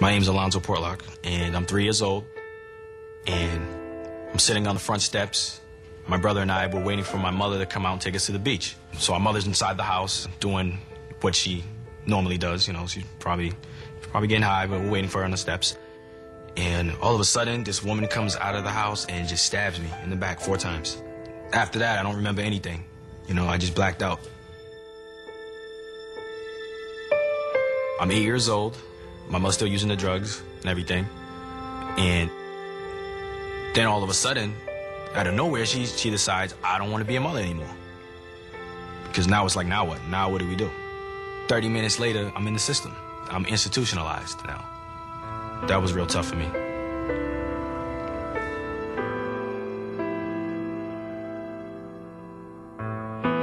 My name's Alonzo Portlock, and I'm 3 years old, and I'm sitting on the front steps. My brother and I were waiting for my mother to come out and take us to the beach. So our mother's inside the house doing what she normally does. You know, she's probably getting high, but we're waiting for her on the steps. And all of a sudden, this woman comes out of the house and just stabs me in the back 4 times. After that, I don't remember anything. You know, I just blacked out. I'm 8 years old. My mother's still using the drugs and everything. And then all of a sudden, out of nowhere, she decides, I don't want to be a mother anymore. Because now it's like, now what? Now what do we do? 30 minutes later, I'm in the system. I'm institutionalized now. That was real tough for me.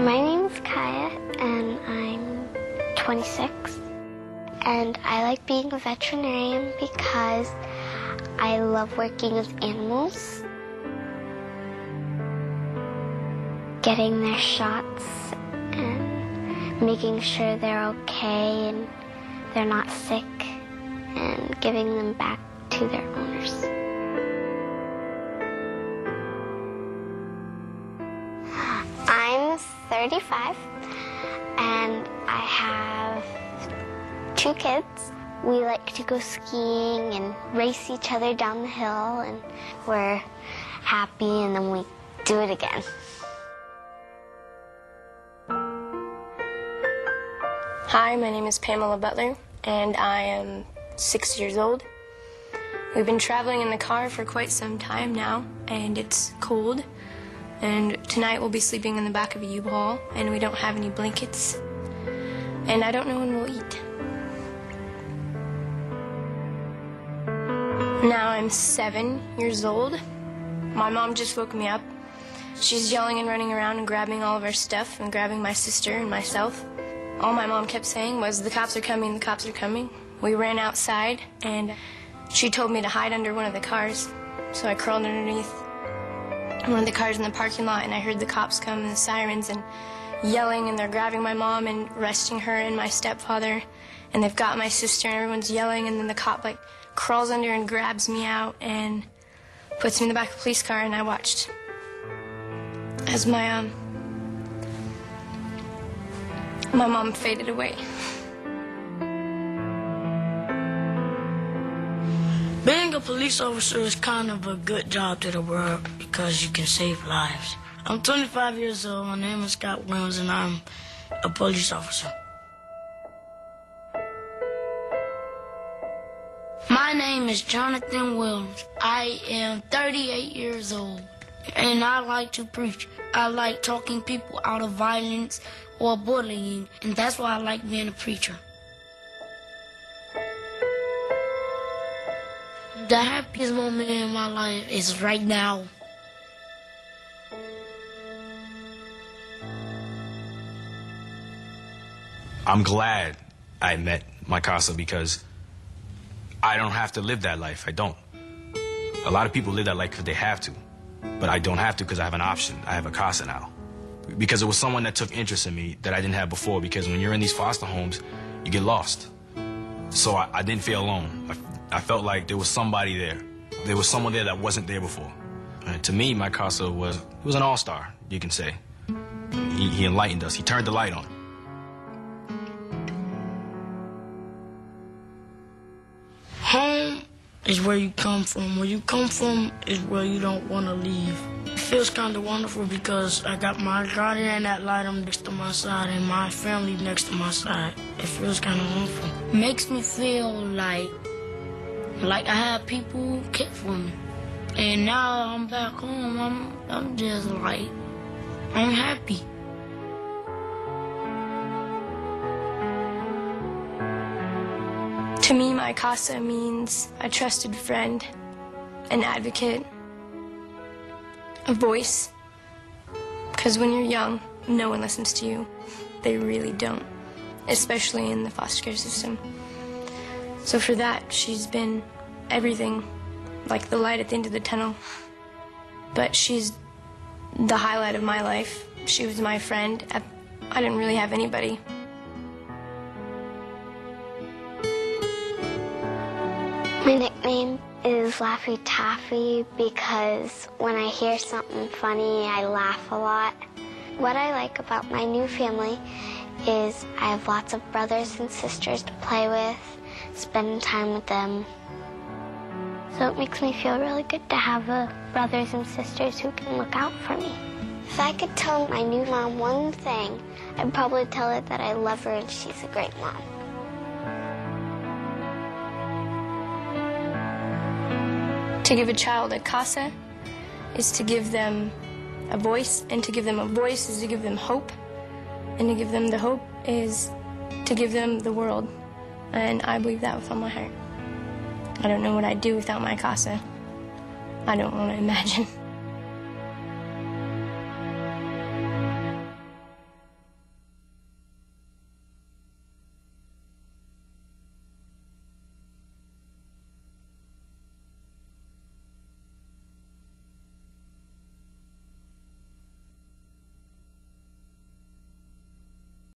My name's Kaya, and I'm 26. And I like being a veterinarian because I love working with animals. Getting their shots and making sure they're okay and they're not sick and giving them back to their owners. I'm 35 and I have 2 kids. We like to go skiing and race each other down the hill, and we're happy and then we do it again. Hi, my name is Pamela Butler, and I am 6 years old. We've been traveling in the car for quite some time now, and it's cold. And tonight we'll be sleeping in the back of a U-Haul, and we don't have any blankets. And I don't know when we'll eat. Now I'm 7 years old. My mom just woke me up. She's yelling and running around and grabbing all of our stuff and grabbing my sister and myself. All my mom kept saying was, the cops are coming, the cops are coming. We ran outside, and she told me to hide under one of the cars. So I crawled underneath one of the cars in the parking lot, and I heard the cops come and the sirens and yelling, and they're grabbing my mom and arresting her and my stepfather. And they've got my sister, and everyone's yelling, and then the cop, crawls under and grabs me out and puts me in the back of the police car, and I watched as my mom faded away. Being a police officer is kind of a good job to the world because you can save lives. I'm 25 years old. My name is Scott Williams, and I'm a police officer. My name is Jonathan Williams. I am 38 years old, and I like to preach. I like talking people out of violence or bullying, and that's why I like being a preacher. The happiest moment in my life is right now. I'm glad I met my CASA because I don't have to live that life. I don't. A lot of people live that life because they have to, but I don't have to because I have an option. I have a CASA now. Because it was someone that took interest in me that I didn't have before, because when you're in these foster homes, you get lost. So I didn't feel alone. I felt like there was somebody there. There was someone there that wasn't there before. And to me, my CASA was an all-star, you can say. He enlightened us. He turned the light on. Home is where you come from. Where you come from is where you don't want to leave. It feels kind of wonderful because I got my guardian ad litem next to my side and my family next to my side. It feels kind of wonderful. It makes me feel like I have people who care for me. And now I'm back home, I'm just like, I'm happy. To me, my CASA means a trusted friend, an advocate, a voice. Because when you're young, no one listens to you. They really don't, especially in the foster care system. So for that, she's been everything, like the light at the end of the tunnel. But she's the highlight of my life. She was my friend. I didn't really have anybody. My nickname is Laffy Taffy because when I hear something funny, I laugh a lot. What I like about my new family is I have lots of brothers and sisters to play with, spending time with them. So it makes me feel really good to have brothers and sisters who can look out for me. If I could tell my new mom one thing, I'd probably tell her that I love her and she's a great mom. To give a child a CASA is to give them a voice, and to give them a voice is to give them hope, and to give them the hope is to give them the world. And I believe that with all my heart. I don't know what I'd do without my CASA. I don't want to imagine.